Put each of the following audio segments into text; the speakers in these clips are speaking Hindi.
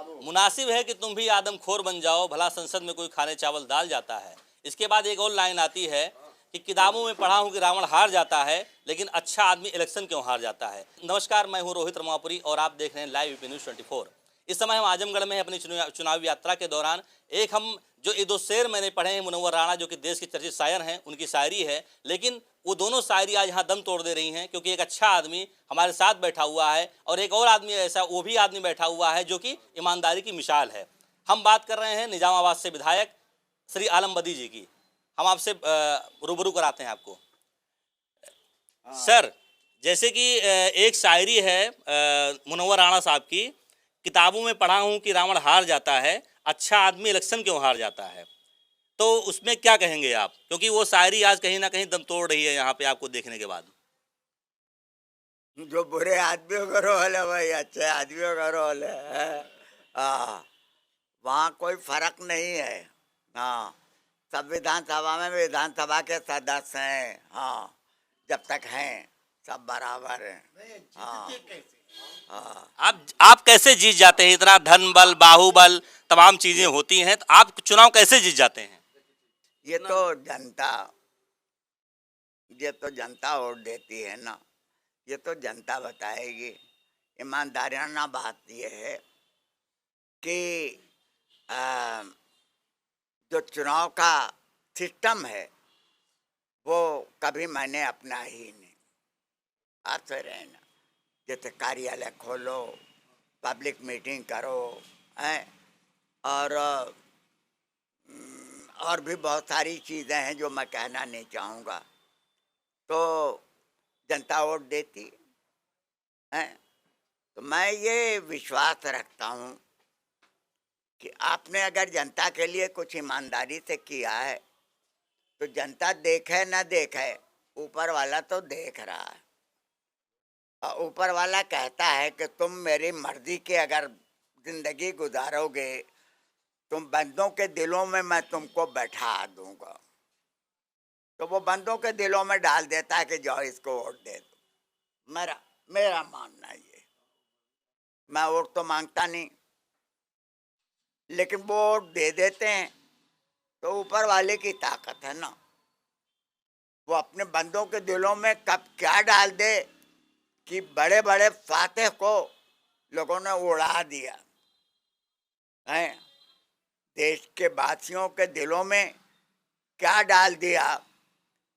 मुनासिब है कि तुम भी आदमखोर बन जाओ, भला संसद में कोई खाने चावल दाल जाता है। इसके बाद एक और लाइन आती है कि किताबों में पढ़ा हूँ कि रावण हार जाता है, लेकिन अच्छा आदमी इलेक्शन क्यों हार जाता है। नमस्कार, मैं हूँ रोहित रमापुरी और आप देख रहे हैं लाइव यूपी न्यूज़ 24। इस समय हम आजमगढ़ में अपनी चुनावी यात्रा के दौरान एक हम जो ये दो शेर मैंने पढ़े हैं, मुनव्वर राणा जो कि देश के चर्चित शायर हैं, उनकी शायरी है, लेकिन वो दोनों शायरी आज यहाँ दम तोड़ दे रही हैं, क्योंकि एक अच्छा आदमी हमारे साथ बैठा हुआ है और एक और आदमी ऐसा वो भी आदमी बैठा हुआ है जो कि ईमानदारी की मिसाल है। हम बात कर रहे हैं निजामाबाद से विधायक श्री आलम बदी जी की। हम आपसे रूबरू कराते हैं आपको। सर, जैसे कि एक शायरी है मुनव्वर राणा साहब की, किताबों में पढ़ा हूँ कि रावण हार जाता है, अच्छा आदमी इलेक्शन क्यों हार जाता है। तो उसमें क्या कहेंगे आप, क्योंकि वो शायरी आज कहीं ना कहीं दम तोड़ रही है यहाँ पे आपको देखने के बाद। जो बुरे आदमियों का रोल है भाई अच्छे आदमियों का रोल है। हाँ, वहाँ कोई फर्क नहीं है। हाँ, सब विधानसभा में विधानसभा के सदस्य हैं। हाँ, जब तक हैं सब बराबर हैं। हाँ, हाँ। आप कैसे जीत जाते हैं, इतना धन बल बाहुबल तमाम चीजें होती हैं, तो आप चुनाव कैसे जीत जाते हैं। ये तो जनता ये तो जनता वोट देती है ना, ये तो जनता बताएगी। ईमानदाराना बात यह है कि आ, जो चुनाव का सिस्टम है वो कभी मैंने अपना ही नहीं। आप से रहना, जैसे कार्यालय खोलो, पब्लिक मीटिंग करो, हैं, और भी बहुत सारी चीज़ें हैं जो मैं कहना नहीं चाहूँगा। तो जनता वोट देती है। तो मैं ये विश्वास रखता हूँ कि आपने अगर जनता के लिए कुछ ईमानदारी से किया है तो जनता देखे न देखे, ऊपर वाला तो देख रहा है। और ऊपर वाला कहता है कि तुम मेरी मर्जी के अगर जिंदगी गुजारोगे, तुम बंदों के दिलों में मैं तुमको बैठा दूंगा। तो वो बंदों के दिलों में डाल देता है कि जाओ इसको वोट दे दो। मेरा मानना ये, मैं वोट तो मांगता नहीं, लेकिन वो वोट दे देते हैं। तो ऊपर वाले की ताकत है ना, वो अपने बंदों के दिलों में कब क्या डाल दे कि बड़े बड़े फातेह को लोगों ने उड़ा दिया है। देश के वासियों के दिलों में क्या डाल दिया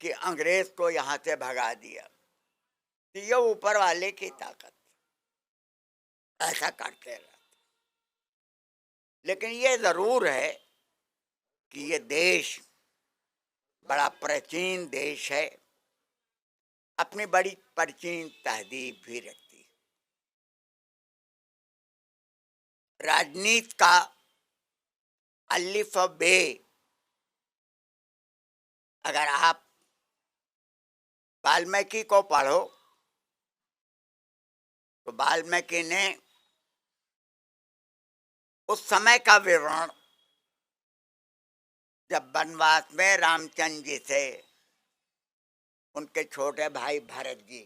कि अंग्रेज को यहाँ से भगा दिया। तो ये ऊपर वाले की ताकत, ऐसा करते रहते। लेकिन ये जरूर है कि ये देश बड़ा प्राचीन देश है, अपनी बड़ी प्राचीन तहजीब भी रखती है। राजनीति का अलिफ-बे अगर आप वाल्मीकि को पढ़ो तो वाल्मीकि ने उस समय का विवरण, जब वनवास में रामचंद्र जी से उनके छोटे भाई भरत जी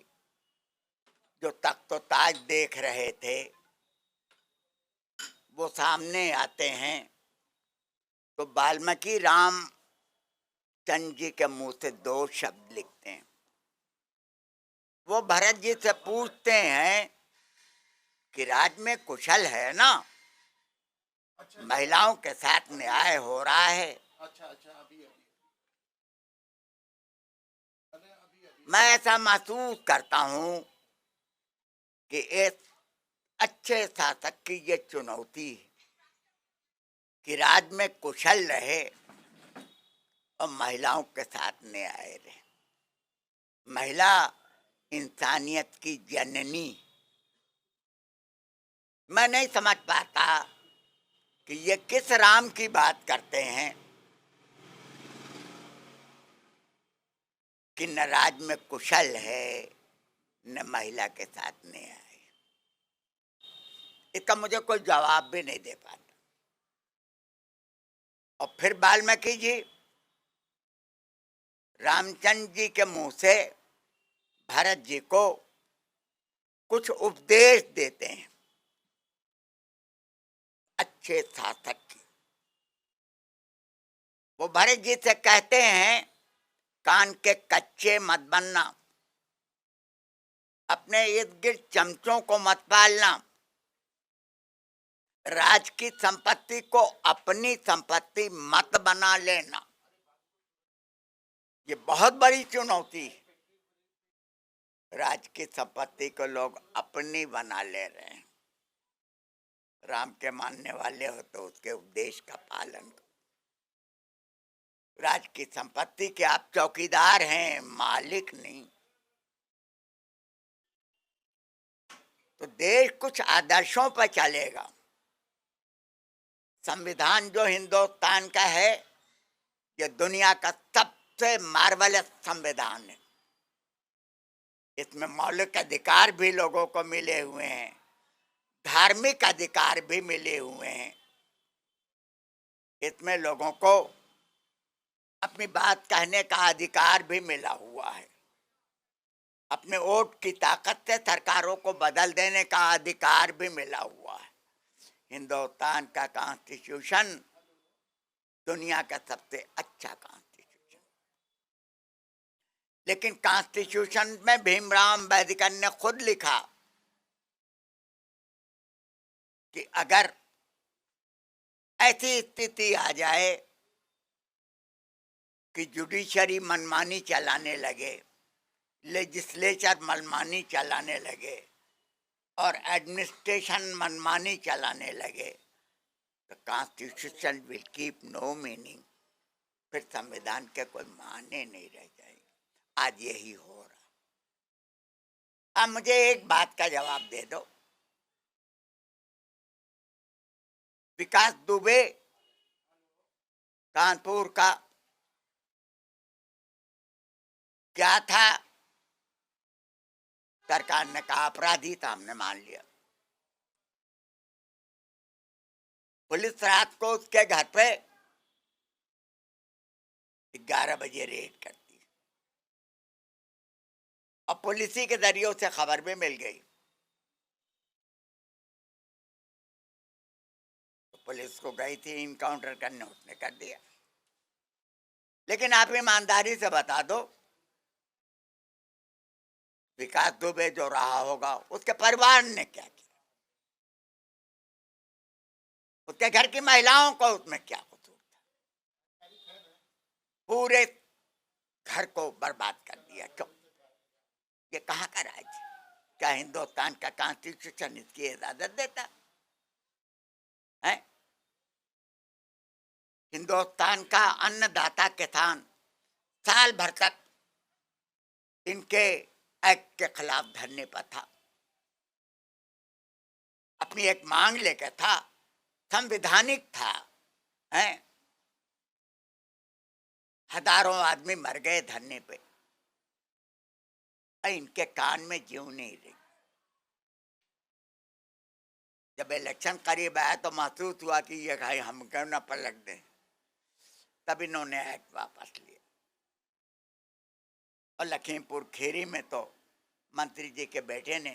जो तख्त ताज देख रहे थे, वो सामने आते हैं, तो वाल्मीकि रामचंद्र जी के मुंह से दो शब्द लिखते हैं। वो भरत जी से पूछते हैं कि राज में कुशल है ना, महिलाओं के साथ न्याय हो रहा है। मैं ऐसा महसूस करता हूँ कि एक अच्छे शासक की ये चुनौती है कि राज में कुशल रहे और महिलाओं के साथ न्याय रहे। महिला इंसानियत की जननी। मैं नहीं समझ पाता कि ये किस राम की बात करते हैं कि न राज में कुशल है न महिला के साथ न्याय। इसका मुझे कोई जवाब भी नहीं दे पाता। और फिर वाल्मीकि जी रामचंद्र जी के मुंह से भरत जी को कुछ उपदेश देते हैं। अच्छे शासक की। वो भरत जी से कहते हैं, कान के कच्चे मत बनना, अपने इर्द गिर्द चमचों को मत पालना, राज की संपत्ति को अपनी संपत्ति मत बना लेना। ये बहुत बड़ी चुनौती है। राज की संपत्ति को लोग अपनी बना ले रहे हैं। राम के मानने वाले हो तो उसके उपदेश का पालन करो। राज की संपत्ति के आप चौकीदार हैं, मालिक नहीं। तो देश कुछ आदर्शों पर चलेगा। संविधान जो हिंदुस्तान का है, ये दुनिया का सबसे मार्वलस संविधान है। इसमें मौलिक अधिकार भी लोगों को मिले हुए हैं, धार्मिक अधिकार भी मिले हुए हैं। इसमें लोगों को अपनी बात कहने का अधिकार भी मिला हुआ है। अपने वोट की ताकत से सरकारों को बदल देने का अधिकार भी मिला हुआ है। हिंदुस्तान का कॉन्स्टिट्यूशन दुनिया का सबसे अच्छा कॉन्स्टिट्यूशन। लेकिन कॉन्स्टिट्यूशन में भीमराव अंबेडकर ने खुद लिखा कि अगर ऐसी स्थिति आ जाए कि जुडिशरी मनमानी चलाने लगे, लेजिस्लेचर मनमानी चलाने लगे और एडमिनिस्ट्रेशन मनमानी चलाने लगे, तो constitution will keep no meaning. फिर संविधान के कोई माने नहीं रह जाएंगे। आज यही हो रहा। अब मुझे एक बात का जवाब दे दो। विकास दुबे कानपुर का क्या था? सरकार ने कहा अपराधी था, हमने मान लिया। पुलिस रात को उसके घर पे 11 बजे रेड करती है और पुलिस के जरिए उसे खबर भी मिल गई। तो पुलिस को गई थी इनकाउंटर करने, उसने कर दिया। लेकिन आप ईमानदारी से बता दो, विकास दुबे जो रहा होगा, उसके परिवार ने क्या किया? उसके घर की महिलाओं को उसमें क्या कसूर था? पूरे घर को बर्बाद कर दिया। क्यों? ये कहाँ का राज? क्या हिंदुस्तान का कॉन्स्टिट्यूशन इसकी इजाजत देता है? हिंदुस्तान का अन्नदाता किसान साल भर तक इनके एक्ट के खिलाफ धरने पर था, अपनी एक मांग लेकर था, संवैधानिक था, हैं? हजारों आदमी मर गए धरने पे, इनके कान में ज्यों नहीं रही। जब इलेक्शन करीब आया तो महसूस हुआ कि ये भाई हम क्यों ना पलट दें, तब इन्होंने एक्ट वापस लिया। और लखीमपुर खीरी में तो मंत्री जी के बेटे ने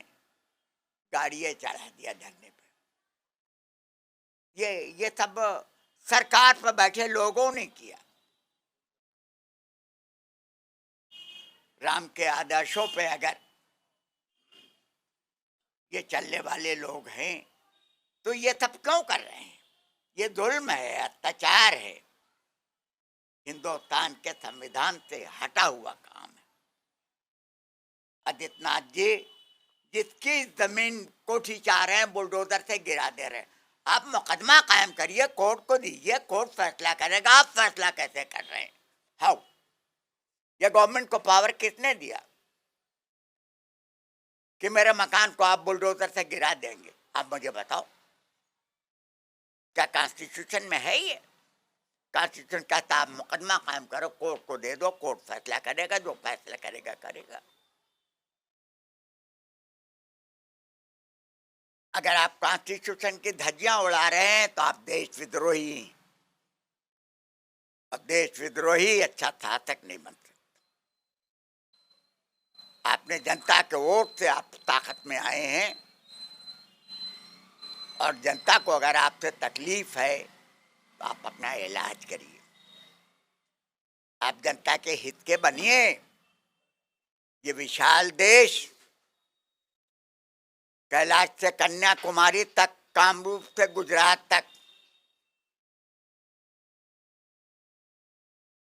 गाड़ियां चढ़ा दिया धरने पे। ये सब सरकार पर बैठे लोगों ने किया। राम के आदर्शों पे अगर ये चलने वाले लोग हैं तो ये सब क्यों कर रहे हैं? ये जुल्म है, अत्याचार है, हिंदुस्तान के संविधान से हटा हुआ काम है। आदित्यनाथ जी जिसकी जमीन कोठी चाह रहे हैं, बुलडोजर से गिरा दे रहे हैं। आप मुकदमा कायम करिए, कोर्ट को दीजिए, कोर्ट फैसला करेगा। आप फैसला कैसे कर रहे हैं? हाउ? ये गवर्नमेंट को पावर किसने दिया कि मेरे मकान को आप बुलडोजर से गिरा देंगे? आप मुझे बताओ, क्या कॉन्स्टिट्यूशन में है ये? कॉन्स्टिट्यूशन कहता आप मुकदमा कायम करो, कोर्ट को दे दो, कोर्ट फैसला करेगा, जो फैसला करेगा करेगा। अगर आप कॉन्स्टिट्यूशन की धज्जियां उड़ा रहे हैं तो आप देश विद्रोही हैं। और देश विद्रोही अच्छा शासक नहीं बन सकता। आपने जनता के वोट से आप ताकत में आए हैं और जनता को अगर आपसे तकलीफ है तो आप अपना इलाज करिए, आप जनता के हित के बनिए। ये विशाल देश कैलाश से कन्याकुमारी तक, कामरूप से गुजरात तक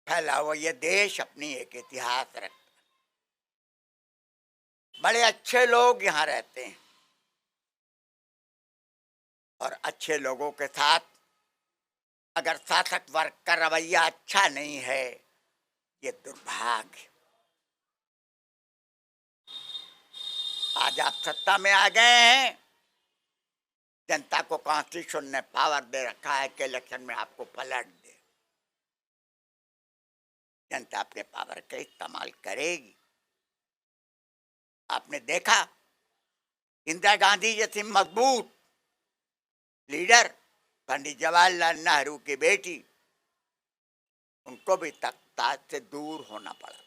फैला हुआ ये देश अपनी एक इतिहास रखता है। बड़े अच्छे लोग यहाँ रहते हैं और अच्छे लोगों के साथ अगर शासक वर्ग का रवैया अच्छा नहीं है, ये दुर्भाग्य। आज आप सत्ता में आ गए हैं, जनता को कॉन्स्टिट्यूशन ने पावर दे रखा है कि इलेक्शन में आपको पलट दे। जनता अपने पावर का इस्तेमाल करेगी। आपने देखा इंदिरा गांधी जैसी मजबूत लीडर, पंडित जवाहरलाल नेहरू की बेटी, उनको भी तख्ताज से दूर होना पड़ा था।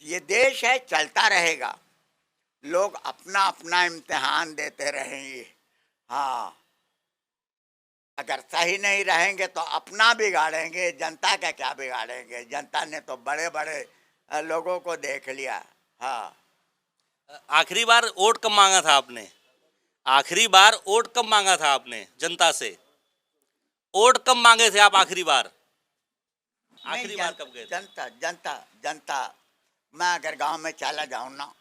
ये देश है, चलता रहेगा। लोग अपना अपना इम्तिहान देते रहेंगे। हाँ, अगर सही नहीं रहेंगे तो अपना बिगाड़ेंगे, जनता का क्या बिगाड़ेंगे। जनता ने तो बड़े बड़े लोगों को देख लिया। हाँ, आखिरी बार वोट कब मांगा था आपने? आखिरी बार वोट कब मांगा था आपने जनता से? वोट कब मांगे थे आप आखिरी बार? आखिरी बार कब गए थे? जनता जनता जनता मैं अगर गांव में चला जाऊं ना,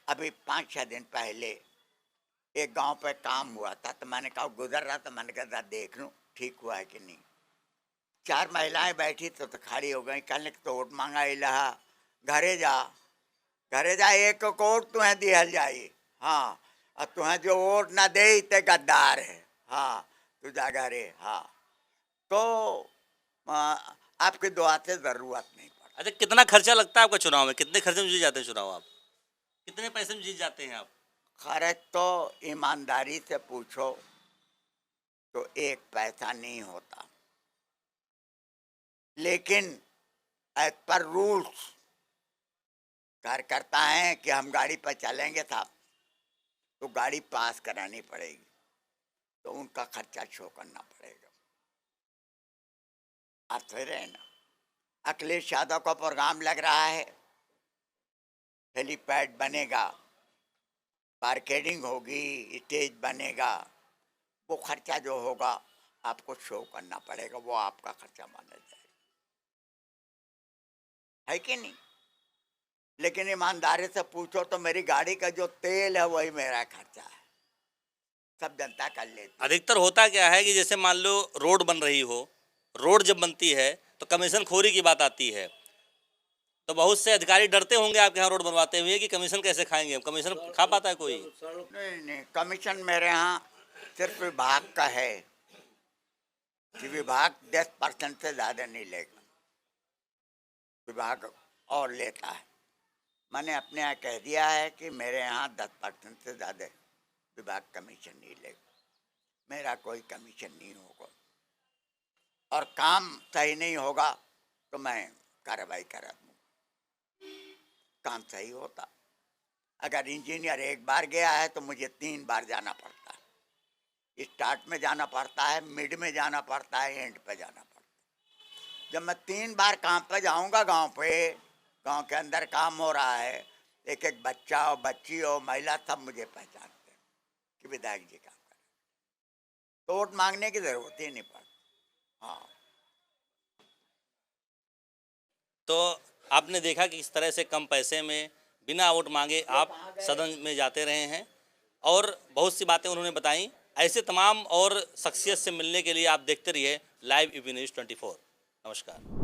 अभी 5-6 दिन पहले एक गांव पे काम हुआ था, तो मैंने कहा गुजर रहा, तो मैंने कहा देख लूं ठीक हुआ है कि नहीं। 4 महिलाएं बैठी तो खड़ी हो गई, कहने तो वोट मांगा इलाहा, घरे जा एक वोट तुम्हें दिहल जाई। हाँ, और तुम्हें जो वोट ना दे ते गद्दार है। हाँ, तू जा घरे। हाँ, तो आपकी दुआ से जरूरत नहीं पड़ी। अच्छा, कितना खर्चा लगता है आपका चुनाव में? कितने खर्चे में जीत जाते हैं चुनाव आप? कितने पैसे में जीत जाते हैं आप? खर्च तो ईमानदारी से पूछो तो 1 पैसा नहीं होता, लेकिन एज पर रूल्स कार्यकर्ता है कि हम गाड़ी पर चलेंगे साहब, तो गाड़ी पास करानी पड़ेगी, तो उनका खर्चा शो करना पड़ेगा। आप सही रहे ना। अखिलेश यादव का प्रोग्राम लग रहा है, हेलीपैड बनेगा, मार्केटिंग होगी, स्टेज बनेगा, वो खर्चा जो होगा आपको शो करना पड़ेगा, वो आपका खर्चा माना जाएगा, है कि नहीं। लेकिन ईमानदारी से पूछो तो मेरी गाड़ी का जो तेल है वही मेरा खर्चा है, सब जनता कर लेती। अधिकतर होता क्या है कि जैसे मान लो रोड बन रही हो, रोड जब बनती है तो कमीशन खोरी की बात आती है, तो बहुत से अधिकारी डरते होंगे आपके यहाँ रोड बनवाते हुए कि कमीशन कैसे खाएंगे हम। कमीशन खा पाता है कोई? नहीं, कमीशन मेरे यहाँ सिर्फ विभाग का है कि विभाग 10% से ज़्यादा नहीं लेगा, विभाग और लेता है। मैंने अपने यहाँ कह दिया है कि मेरे यहाँ 10% से ज़्यादा विभाग कमीशन नहीं लेगा, मेरा कोई कमीशन नहीं होगा, और काम सही नहीं होगा तो मैं कार्रवाई करा दूँगा। काम सही होता, अगर इंजीनियर एक बार गया है तो मुझे 3 बार जाना पड़ता है, स्टार्ट में जाना पड़ता है, मिड में जाना पड़ता है, एंड पे जाना पड़ता है। जब मैं 3 बार काम पे जाऊंगा, गांव के अंदर काम हो रहा है, एक बच्चा हो, बच्ची हो, महिला, सब मुझे पहचानते हैं कि विधायक जी काम कर रहे हैं, तो वोट मांगने की जरूरत ही नहीं पड़ती। हाँ, तो आपने देखा कि इस तरह से कम पैसे में बिना वोट मांगे आप सदन में जाते रहे हैं और बहुत सी बातें उन्होंने बताई। ऐसे तमाम और शख्सियत से मिलने के लिए आप देखते रहिए लाइव यूपी न्यूज़ 24। नमस्कार।